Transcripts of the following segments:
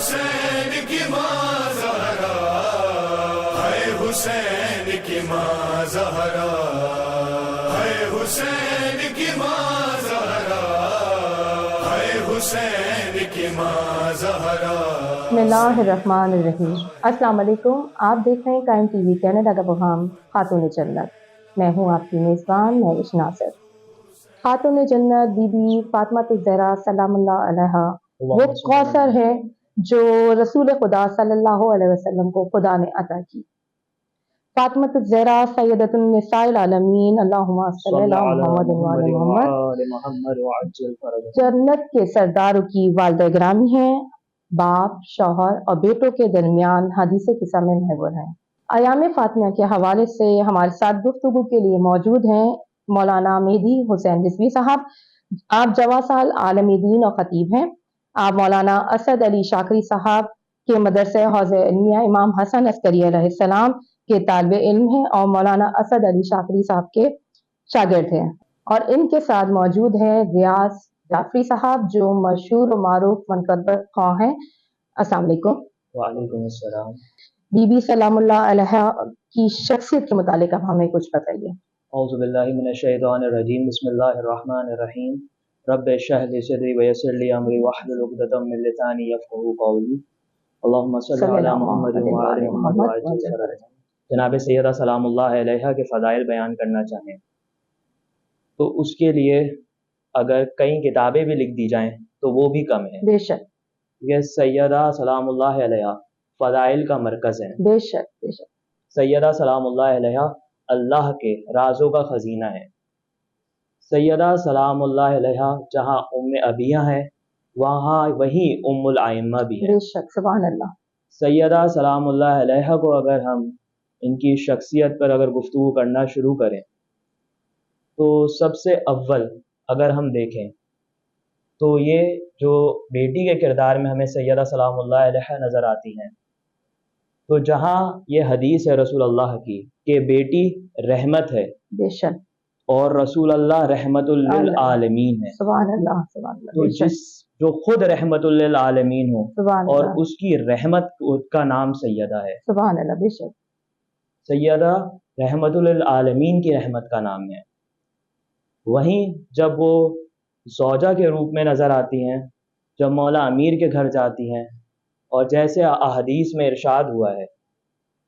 حسین کی ماں زہرا، ہے حسین کی ماں زہرا، ہے حسین کی ماں زہرا، ہے حسین کی ماں زہرا۔ بسم اللہ الرحمن الرحیم۔ السلام علیکم، آپ دیکھ رہے ہیں قائم ٹی وی کینیڈا کا پروگرام خاتون جنت۔ میں ہوں آپ کی میزبان مہوش ناصر۔ خاتون جنت بی بی فاطمہ الزہرا سلام اللہ علیہا وہ کوثر ہے جو رسول خدا صلی اللہ علیہ وسلم کو خدا نے عطا کی۔ فاطمہ الزہرا سیدۃ النساء العالمین، اللہم صلی علی محمد وعلی محمد، جنت کے سرداروں کی والدہ گرامی ہیں، باپ، شوہر اور بیٹوں کے درمیان حدیث قصہ میں محور ہیں۔ ایام فاطمہ کے حوالے سے ہمارے ساتھ گفتگو کے لیے موجود ہیں مولانا مہدی حسین رضوی صاحب۔ آپ جواں سال عالم دین اور خطیب ہیں۔ آپ مولانا اسد علی شاکری صاحب کے مدرسہ حوض علمیہ امام حسن عسکری علیہ السلام کے طالب علم ہیں اور مولانا اسد علی شاکری صاحب کے شاگرد ہیں، اور ان کے ساتھ موجود ہیں ریاض جعفری صاحب جو مشہور و معروف منقبر خواں ہیں۔ السلام علیکم۔ وعلیکم السلام۔ بی بی سلام اللہ علیہ کی شخصیت کے متعلق آپ ہمیں کچھ بتائیے۔ اعوذ باللہ من الشیطان الرجیم، بسم اللہ الرحمن الرحیم۔ رب اشرح لی صدری ویسر لی امری واحلل عقدۃ من لسانی یفقہوا قولی۔ اللہم صل علی محمد وعلی محمد وعجل فرجہ۔ جناب سیدہ سلام اللہ علیہ کے فضائل بیان کرنا چاہیں تو اس کے لیے اگر کئی کتابیں بھی لکھ دی جائیں تو وہ بھی کم ہیں۔ بے شک یہ سیدہ سلام اللہ علیہ فضائل کا مرکز ہے۔ بے شک بے شک۔ سیدہ سلام اللہ علیہ اللہ کے رازوں کا خزینہ ہے۔ سیدہ سلام اللہ علیہ جہاں ام ابیہ ہے وہاں وہی ام الائمہ بھی ہے۔ بے شک، سبحان اللہ۔ سیدہ سلام اللہ علیہ کو اگر ہم ان کی شخصیت پر اگر گفتگو کرنا شروع کریں تو سب سے اول اگر ہم دیکھیں تو یہ جو بیٹی کے کردار میں ہمیں سیدہ سلام اللہ علیہ نظر آتی ہیں، تو جہاں یہ حدیث ہے رسول اللہ کی کہ بیٹی رحمت ہے بے شک، اور رسول اللہ رحمت للعالمین ہے، سبحان اللہ سبحان اللہ۔ تو بے شک، جو خود رحمت للعالمین ہو سبحان اور اللہ اس کی رحمت کا نام سیدہ ہے۔ سبحان اللہ، بے شک۔ سیدہ رحمت للعالمین کی رحمت کا نام ہے۔ وہیں جب وہ زوجہ کے روپ میں نظر آتی ہیں، جب مولا امیر کے گھر جاتی ہیں، اور جیسے احادیث میں ارشاد ہوا ہے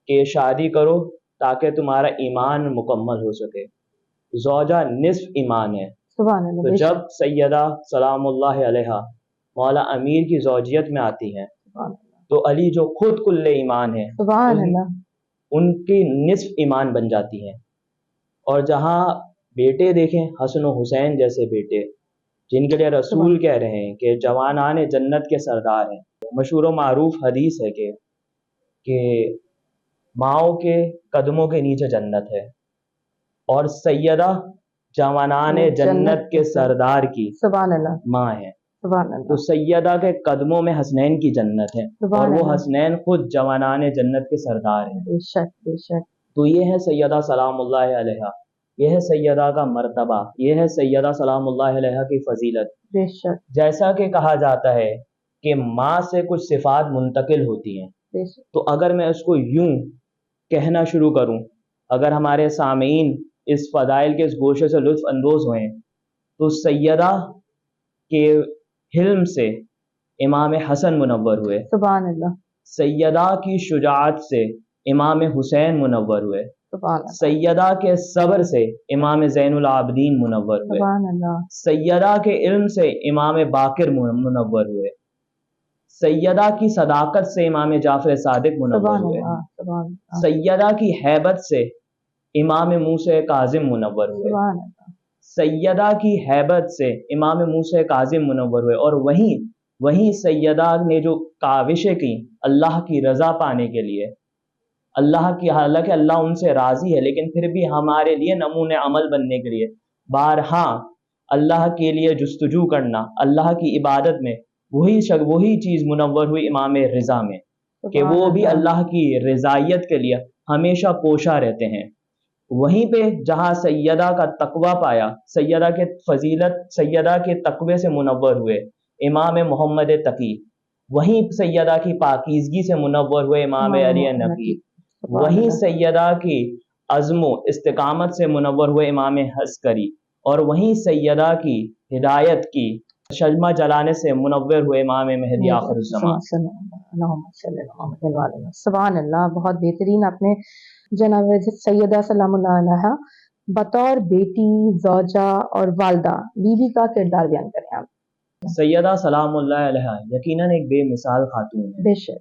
کہ شادی کرو تاکہ تمہارا ایمان مکمل ہو سکے، زوجہ نصف ایمان ہے۔ سبحان اللہ، تو بے جب شک، سیدہ سلام اللہ علیہ مولا امیر کی زوجیت میں آتی ہیں سبحان اللہ، تو علی جو خود کل ایمان ہے سبحان اللہ۔ ان کی نصف ایمان بن جاتی ہیں۔ اور جہاں بیٹے دیکھیں حسن و حسین جیسے بیٹے جن کے لیے رسول کہہ رہے ہیں کہ جوانان جنت کے سردار ہیں۔ مشہور و معروف حدیث ہے کہ ماؤں کے قدموں کے نیچے جنت ہے، اور سیدہ جوانان جنت کے سردار کی سبحان اللہ، ماں ہے۔ سبحان تو اللہ، سیدہ کے قدموں میں حسنین کی جنت ہے، اور سبحان وہ اللہ، حسنین خود جوانان جنت کے سردار ہیں۔ بے شک بے شک۔ تو یہ ہے سیدہ سلام اللہ علیہ، یہ ہے سیدہ کا مرتبہ، یہ ہے سیدہ سلام اللہ علیہ کی فضیلت۔ بے شک جیسا کہ کہا جاتا ہے کہ ماں سے کچھ صفات منتقل ہوتی ہیں، بے شک، تو اگر میں اس کو یوں کہنا شروع کروں، اگر ہمارے سامعین اس فضائل کے اس گوشے سے لطف اندوز ہوئیں تو سیدہ کے حلم سے امام حسن منور ہوئے، سبحان اللہ، سیدہ کی شجاعت سے امام حسین منور ہوئے، سبحان اللہ، سیدہ کے صبر سے امام زین العابدین منور ہوئے، سبحان اللہ، سیدہ کے علم سے امام باقر منور ہوئے، سیدہ کی صداقت سے امام جعفر صادق منور سبحان ہوئے، اللہ، سبحان اللہ، سیدہ کی ہیبت سے امام موسیٰ کاظم منور ہوئے، سبحان اللہ، سیدہ کی ہیبت سے امام موسیٰ کاظم منور ہوئے، اور وہیں سیدہ نے جو کاوشیں کی اللہ کی رضا پانے کے لیے، اللہ کی، حالانکہ اللہ ان سے راضی ہے لیکن پھر بھی ہمارے لیے نمونہ عمل بننے کے لیے بارہا اللہ کے لیے جستجو کرنا، اللہ کی عبادت میں وہی چیز منور ہوئی امام رضا میں کہ وہ بھی اللہ کی رضائیت کے لیے ہمیشہ کوشاں رہتے ہیں۔ وہیں پہ جہاں سیدہ کا تقوی پایا، سیدہ کے فضیلت، سیدہ کے تقوی سے منور ہوئے امام محمد تقی، وہیں سیدہ کی پاکیزگی سے منور ہوئے امام علی نقی، وہیں سیدہ کی عزم و استقامت سے منور ہوئے امام عسکری، اور وہیں سیدہ کی ہدایت کی شجمہ جلانے سے منور ہوئے امام مہدی آخر الزمان۔ سبحان اللہ، بہت بہترین آپ نے جناب سیدہ سلام اللہ علیہا بطور بیٹی، زوجہ اور والدہ، بیوی کا کردار بیان کریں آپ۔ سیدہ سلام اللہ علیہا یقیناً ایک بے مثال خاتون ہے۔ بے شک۔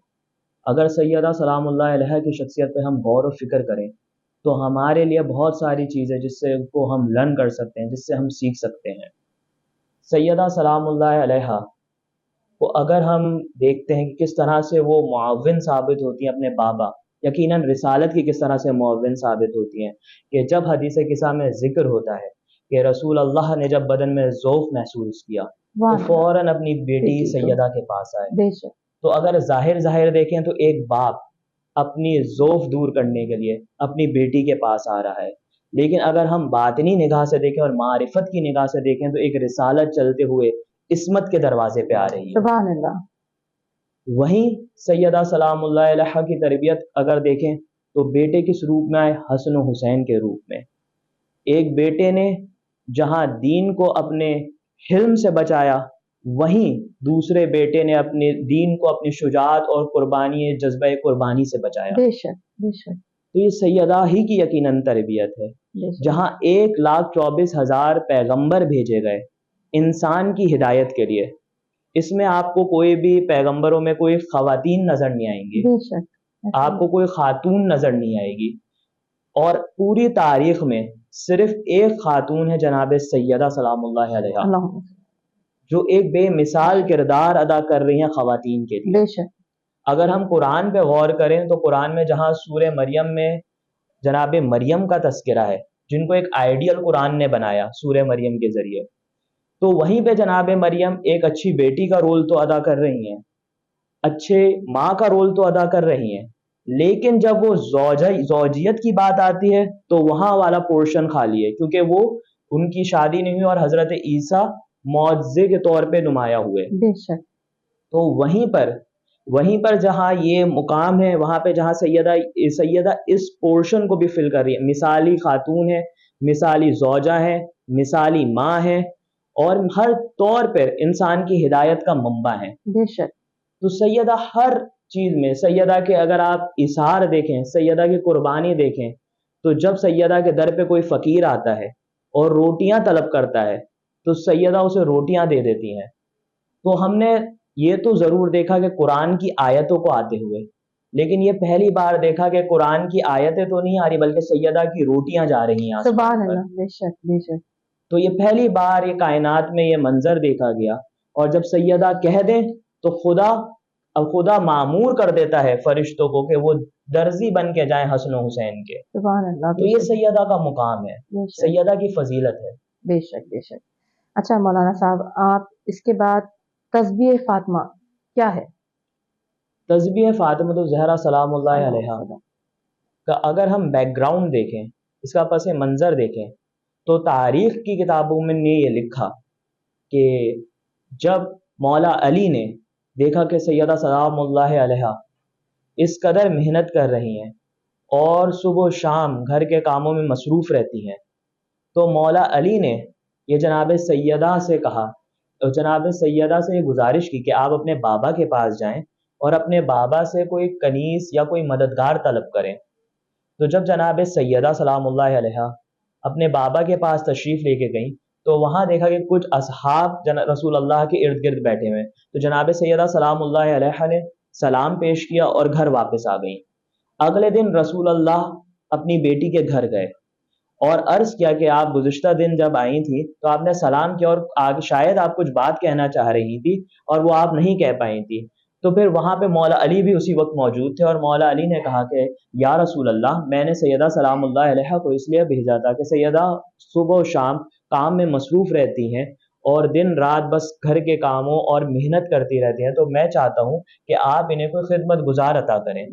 اگر سیدہ سلام اللہ علیہا کی شخصیت پہ ہم غور و فکر کریں تو ہمارے لیے بہت ساری چیزیں جس سے کو ہم لرن کر سکتے ہیں، جس سے ہم سیکھ سکتے ہیں۔ سیدہ سلام اللہ علیہا کو اگر ہم دیکھتے ہیں کہ کس طرح سے وہ معاون ثابت ہوتی ہیں اپنے بابا، یقیناً رسالت کی کس طرح سے معاون ثابت ہوتی ہیں، کہ جب حدیث قصہ میں ذکر ہوتا ہے کہ رسول اللہ نے جب بدن میں ضعف محسوس کیا تو فوراً اپنی بیٹی سیدہ کے پاس آئے۔ بے شک۔ تو اگر ظاہر دیکھیں تو ایک باپ اپنی ضعف دور کرنے کے لیے اپنی بیٹی کے پاس آ رہا ہے، لیکن اگر ہم باطنی نگاہ سے دیکھیں اور معرفت کی نگاہ سے دیکھیں تو ایک رسالت چلتے ہوئے عصمت کے دروازے پہ آ رہی ہے۔ سبحان اللہ۔ وہیں سیدہ سلام اللہ علیہا کی تربیت اگر دیکھیں تو بیٹے کس روپ میں آئے؟ حسن و حسین کے روپ میں۔ ایک بیٹے نے جہاں دین کو اپنے حلم سے بچایا، وہیں دوسرے بیٹے نے اپنے دین کو اپنی شجاعت اور قربانی، جذبہ قربانی سے بچایا۔ بے شک بے شک۔ تو یہ سیدہ ہی کی یقیناً تربیت ہے۔ جہاں 1,24,000 پیغمبر بھیجے گئے انسان کی ہدایت کے لیے، اس میں آپ کو کوئی بھی پیغمبروں میں کوئی خواتین نظر نہیں آئیں گی، بے شک۔ آپ کو کوئی خاتون نظر نہیں آئے گی، اور پوری تاریخ میں صرف ایک خاتون ہے جناب سیدہ سلام اللہ علیہا، جو ایک بے مثال کردار ادا کر رہی ہیں خواتین کے لیے۔ بے شک۔ اگر ہم قرآن پہ غور کریں تو قرآن میں جہاں سورہ مریم میں جناب مریم کا تذکرہ ہے، جن کو ایک آئیڈیل قرآن نے بنایا سورہ مریم کے ذریعے، تو وہیں پہ جناب مریم ایک اچھی بیٹی کا رول تو ادا کر رہی ہیں، اچھے ماں کا رول تو ادا کر رہی ہیں، لیکن جب وہ زوجیت کی بات آتی ہے تو وہاں والا پورشن خالی ہے، کیونکہ وہ ان کی شادی نہیں ہوئی اور حضرت عیسیٰ معجزے کے طور پہ نمایاں ہوئے۔ بے شک۔ تو وہیں پر جہاں یہ مقام ہے، وہاں پہ جہاں سیدہ اس پورشن کو بھی فل کر رہی ہے، مثالی خاتون ہے، مثالی زوجہ ہے، مثالی ماں ہے، اور ہر طور پر انسان کی ہدایت کا منبع ہے۔ بے شک۔ تو سیدہ ہر چیز میں، سیدہ کے اگر آپ اثار دیکھیں، سیدہ کی قربانی دیکھیں، تو جب سیدہ کے در پہ کوئی فقیر آتا ہے اور روٹیاں طلب کرتا ہے تو سیدہ اسے روٹیاں دے دیتی ہیں۔ تو ہم نے یہ تو ضرور دیکھا کہ قرآن کی آیتوں کو آتے ہوئے، لیکن یہ پہلی بار دیکھا کہ قرآن کی آیتیں تو نہیں آ رہی بلکہ سیدہ کی روٹیاں جا رہی ہیں آسمان سبحان پر۔ اللہ۔ بے شک بے شک۔ تو یہ پہلی بار یہ کائنات میں یہ منظر دیکھا گیا، اور جب سیدہ کہہ دیں تو خدا معمور کر دیتا ہے فرشتوں کو کہ وہ درزی بن کے جائیں حسن و حسین کے۔ سبحان اللہ۔ تو یہ سیدہ کا مقام ہے، بے شک سیدہ کی فضیلت ہے۔ بے شک بے شک۔ اچھا مولانا صاحب، آپ اس کے بعد تسبیح فاطمہ کیا ہے؟ تسبیح فاطمہ الزہرا سلام اللہ علیہا کا اگر ہم بیک گراؤنڈ دیکھیں، اس کا پس منظر دیکھیں، تو تاریخ کی کتابوں میں نے یہ لکھا کہ جب مولا علی نے دیکھا کہ سیدہ سلام اللہ علیہا اس قدر محنت کر رہی ہیں اور صبح و شام گھر کے کاموں میں مصروف رہتی ہیں، تو مولا علی نے یہ جناب سیدہ سے کہا، جناب سیدہ سے یہ گزارش کی کہ آپ اپنے بابا کے پاس جائیں اور اپنے بابا سے کوئی کنیز یا کوئی مددگار طلب کریں۔ تو جب جناب سیدہ سلام اللہ علیہا اپنے بابا کے پاس تشریف لے کے گئیں تو وہاں دیکھا کہ کچھ اصحاب رسول اللہ کے ارد گرد بیٹھے ہوئے، تو جناب سیدہ سلام اللہ علیہا نے سلام پیش کیا اور گھر واپس آ گئیں۔ اگلے دن رسول اللہ اپنی بیٹی کے گھر گئے اور عرض کیا کہ آپ گزشتہ دن جب آئی تھی تو آپ نے سلام کیا اور شاید آپ کچھ بات کہنا چاہ رہی تھی اور وہ آپ نہیں کہہ پائی تھی۔ تو پھر وہاں پہ مولا علی بھی اسی وقت موجود تھے، اور مولا علی نے کہا کہ یا رسول اللہ، میں نے سیدہ سلام اللہ علیہا کو اس لیے بھیجا تھا کہ سیدہ صبح و شام کام میں مصروف رہتی ہیں اور دن رات بس گھر کے کاموں اور محنت کرتی رہتی ہیں، تو میں چاہتا ہوں کہ آپ انہیں کوئی خدمت گزار عطا کریں۔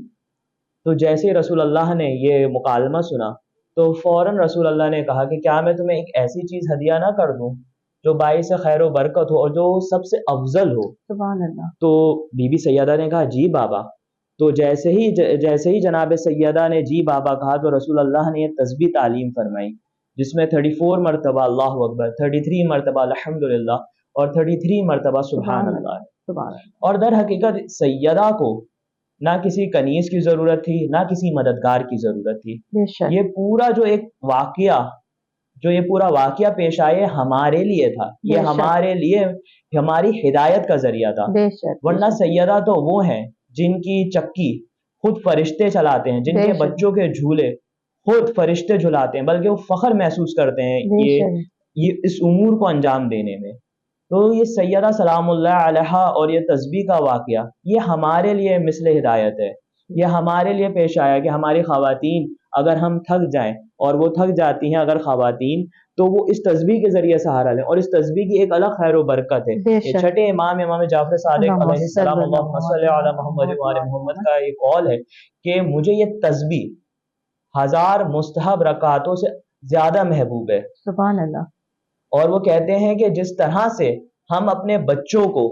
تو جیسے رسول اللہ نے یہ مکالمہ سنا تو فوراً رسول اللہ نے کہا کہ کیا میں تمہیں ایک ایسی چیز ہدیہ نہ کر دوں جو باعث خیر و برکت ہو اور جو سب سے افضل ہو. سبحان اللہ. تو بی بی سیدہ نے کہا جی بابا. تو جیسے ہی جناب سیدہ نے جی بابا کہا تو رسول اللہ نے یہ تسبیح تعلیم فرمائی جس میں 34 مرتبہ اللہ اکبر، 33 مرتبہ الحمدللہ اور 33 مرتبہ سبحان اللہ ہے. سبحان اللہ. اور در حقیقت سیدہ کو نہ کسی کنیز کی ضرورت تھی نہ کسی مددگار کی ضرورت تھی. بے شک. یہ پورا جو یہ پورا واقعہ پیش آئے ہمارے لیے تھا، یہ بے شک. ہمارے لیے ہماری ہدایت کا ذریعہ تھا. بے شک. ورنہ سیدہ تو وہ ہیں جن کی چکی خود فرشتے چلاتے ہیں، جن بے کے شک. بچوں کے جھولے خود فرشتے جھلاتے ہیں، بلکہ وہ فخر محسوس کرتے ہیں بے یہ شک. اس امور کو انجام دینے میں. تو یہ سیدہ سلام اللہ علیہا اور یہ تسبیح کا واقعہ یہ ہمارے لیے مثل ہدایت ہے. یہ ہمارے لیے پیش آیا کہ ہماری خواتین اگر ہم تھک جائیں اور وہ تھک جاتی ہیں اگر خواتین تو وہ اس تسبیح کے ذریعے سہارا لیں. اور اس تسبیح کی ایک الگ خیر و برکت ہے. بے یہ شک. چھٹے امام جعفر صادق علیہ السلام اللہم صلی علی محمد و آل محمد کا ایک قول ہے کہ مجھے یہ تسبیح 1000 مستحب رکعتوں سے زیادہ محبوب ہے. سبحان اللہ. اور وہ کہتے ہیں کہ جس طرح سے ہم اپنے بچوں کو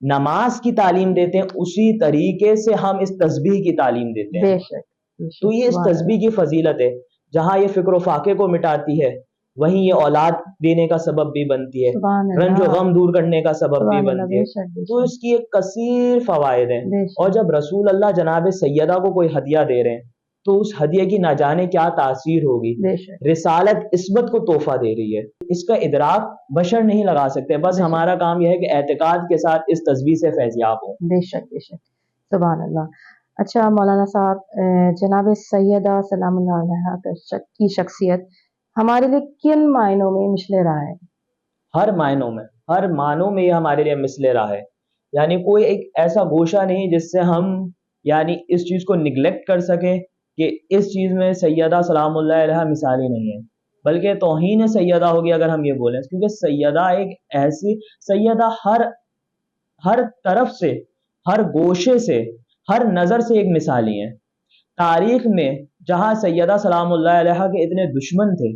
نماز کی تعلیم دیتے ہیں اسی طریقے سے ہم اس تسبیح کی تعلیم دیتے ہیں. بے شک. بے شک. تو یہ اس سبحان تسبیح کی فضیلت ہے. جہاں یہ فکر و فاقے کو مٹاتی ہے وہیں یہ اولاد دینے کا سبب بھی بنتی ہے، سبحان اللہ. رنج و غم دور کرنے کا سبب بھی سبحان اللہ. بنتی بے ہے. شک. بے تو شک. اس کی ایک کثیر فوائد ہیں. بے شک. اور جب رسول اللہ جناب سیدہ کو کوئی ہدیہ دے رہے ہیں تو اس ہدیے کی نہ جانے کیا تاثیر ہوگی. بے شک. رسالت عصمت کو تحفہ دے رہی ہے. اس کا ادراک بشر نہیں لگا سکتے. بس ہمارا کام یہ ہے کہ اعتقاد کے ساتھ اس تسبیح سے فیضیاب ہوں. بے شک. بے شک. سبحان اللہ. اچھا مولانا صاحب، جناب سیدہ سلام اللہ علیہا کی شخصیت ہمارے لیے کن معنوں میں مثل راہ ہے؟ ہر معنوں میں یہ ہمارے لیے مثل راہ ہے. یعنی کوئی ایک ایسا گوشہ نہیں جس سے ہم یعنی اس چیز کو نگلیکٹ کر سکیں کہ اس چیز میں سیدہ سلام اللہ علیہا مثالی نہیں ہے، بلکہ توہین سیدہ ہوگی اگر ہم یہ بولیں. کیونکہ سیدہ ایک ایسی سیدہ ہر طرف سے، ہر گوشے سے، ہر نظر سے ایک مثالی ہے. تاریخ میں جہاں سیدہ سلام اللہ علیہا کے اتنے دشمن تھے،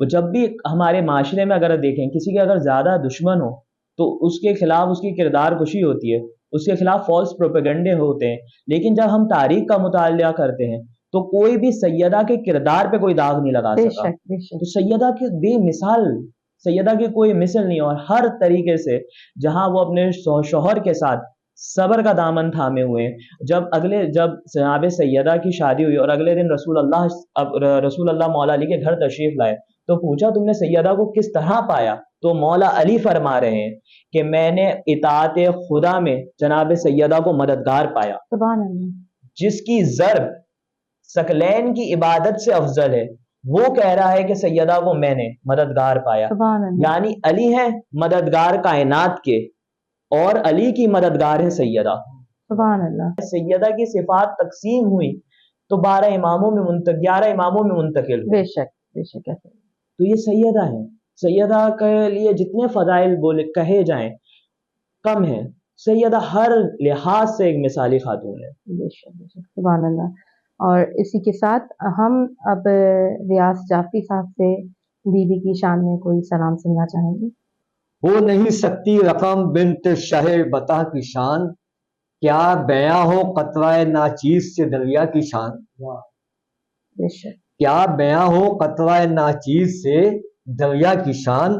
وہ جب بھی ہمارے معاشرے میں اگر دیکھیں کسی کے اگر زیادہ دشمن ہو تو اس کے خلاف اس کی کردار کشی ہوتی ہے، اس کے خلاف فالس پروپیگنڈے ہوتے ہیں. لیکن جب ہم تاریخ کا مطالعہ کرتے ہیں تو کوئی بھی سیدہ کے کردار پہ کوئی داغ نہیں لگا بے سکا. شک. بے شک. تو سیدہ کی بے مثال، سیدہ کی کوئی مثل نہیں. اور ہر طریقے سے جہاں وہ اپنے شوہر کے ساتھ صبر کا دامن تھامے ہوئے ہیں. جب جناب سیدہ کی شادی ہوئی اور اگلے دن رسول اللہ مولا علی کے گھر تشریف لائے تو پوچھا تم نے سیدہ کو کس طرح پایا؟ تو مولا علی فرما رہے ہیں کہ میں نے اطاعت خدا میں جناب سیدہ کو مددگار پایا. سبحان اللہ. جس کی ضرب ثقلین کی عبادت سے افضل ہے وہ کہہ رہا ہے کہ سیدہ کو میں نے مددگار پایا. سبحان اللہ. یعنی علی ہیں مددگار کائنات کے اور علی کی مددگار ہے سیدہ. سبحان اللہ. سیدہ کی صفات تقسیم ہوئی تو 11 اماموں میں منتقل ہوئی. بے شک. بے شک. تو یہ سیدہ ہیں. سیدہ کے لیے جتنے فضائل کہے جائیں کم ہیں. سیدہ ہر لحاظ سے ایک مثالی خاتون ہے. بے شک. بے شک. سبحان اللہ. اور اسی کے ساتھ ہم اب ریاض جعفری صاحب سے بی بی کی شان میں کوئی سلام سننا چاہیں گے. ہو نہیں سکتی رقم بنت شہ بتا کی شان، کیا بیاں ہو قطرہ ناچیز سے دریا کی شان. بے شک. کیا بیاں ہو قطرہ ناچیز سے دریا کی شان،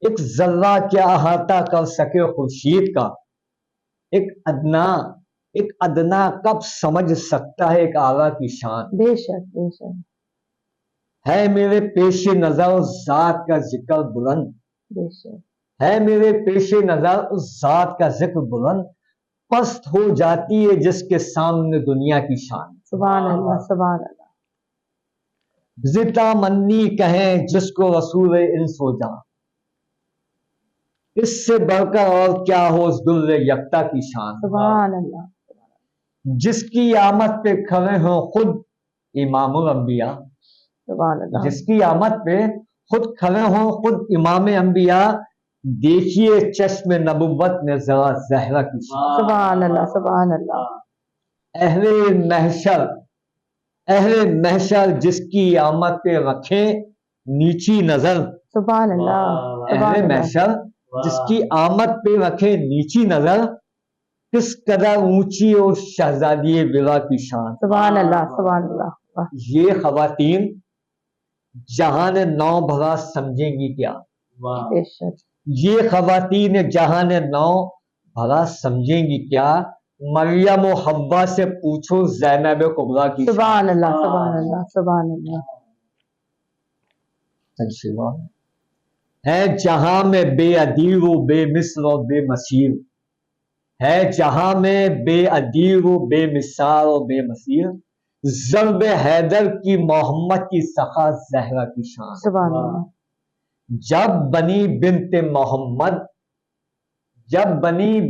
ایک ذرہ کیا احاطہ کر سکے خورشید کا. ایک ادنا کب سمجھ سکتا ہے ایک اعلیٰ کی شان. بے شک. بے شک. ہے میرے پیش نظر ذات کا ذکر بلند، بے شک. ہے میرے پیش نظر اس ذات کا ذکر بلند، پست ہو جاتی ہے جس کے سامنے دنیا کی شان. سبحان اللہ. سبحان اللہ. زتا منی کہیں جس کو رسول انس ہو جا، اس سے بڑھ کر اور کیا ہو اس در یکتا کی شان. سبحان اللہ. جس کی آمد پہ کھڑے ہوں خود امام الانبیاء، سبحان اللہ. جس کی آمد پہ خود کھڑے ہوں خود امام انبیاء، دیکھیے چشم نبوت میں ذرا زہرا کی شان. سبحان اللہ. سبحان اللہ. اہل محشر جس کی آمد پہ رکھیں نیچی نظر، سبحان اللہ، اہل سبحان اللہ، محشر جس کی آمد پہ رکھے نیچی نظر، کس قدر اونچی اور شہزادی بیوہ کی شان۔ سبحان اللہ، سبحان اللہ، واہ، یہ خواتین جہان نو بھرا سمجھیں گی کیا؟ بے شک، یہ خواتین جہان نو بھرا سمجھیں گی کیا؟ مریم و حوا سے پوچھو زینب کبریٰ کی سبحان اللہ، سبحان اللہ، سبحان اللہ، شان ہے جہاں میں بے ادیر و بے مثل و بے مثیر، ہے جہاں میں بے ادیر و بے مثال و بے مثیر، ضرب حیدر کی محمد کی سخا زہرا کی شان۔ سبحان اللہ، جب بنی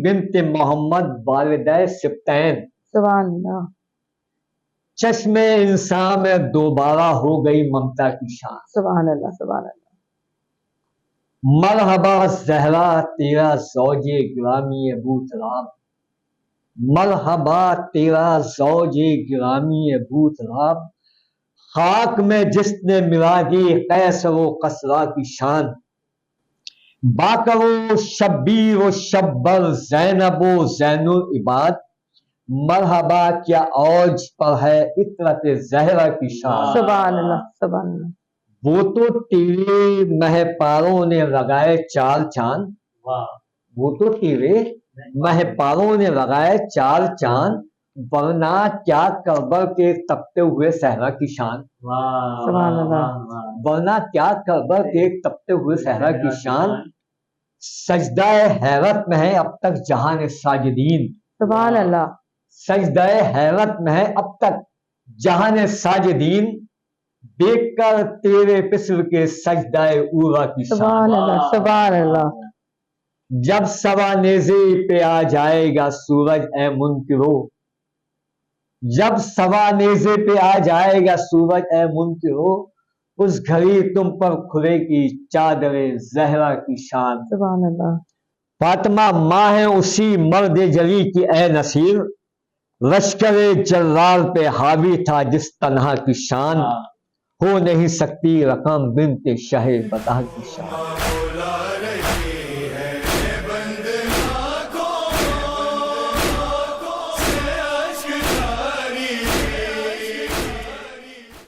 بنت محمد والدہ سبتین، سبحان اللہ، چشم انسان میں دوبارہ ہو گئی ممتا کی شان۔ سبحان اللہ، سبحان اللہ، مرحبا زہرا تیرا زوج گرامی ابو تراب، مرحبا تیرا زوج گرامی ابو تراب، خاک میں جس نے ملا دی قیصر و قسرا کی شان، باکر و شبیر و شبر زینب و زین العباد، مرحبا کیا اوج پر ہے عطرت زہرا کی شان۔ سبحان اللہ، سبحان اللہ، وہ تو تیرے مہ پاروں نے لگائے چار چاند، وہ تو تیرے مہ پاروں نے لگائے چار چاند، ورنہ کیا کربل کے تپتے ہوئے صحرا کی شان، سبحان اللہ، ورنہ کیا کربل کے تپتے ہوئے صحرا کی شان، سجدہ حیرت میں ہے اب تک جہان ساجدین، سبحان اللہ، سجدہ حیرت میں ہے اب تک جہان ساجدین، دیکھ کر تیرے پسر کے سجدہ اولا کی شان۔ سبحان اللہ، سبحان اللہ، جب سوا نیزے پہ آ جائے گا سورج اے منکرو، جب سوا نیزے پہ آ جائے گا سورج اے منکرو، اس گھڑی تم پر کھلے گی چادر زہرا کی شان۔ سبحان اللہ، فاطمہ ماں ہے اسی مرد جلی کی اے نصیر، لشکر جرار پہ حاوی تھا جس تنہا کی شان، ہو نہیں سکتی رقم بنت شہ بتا کی شان۔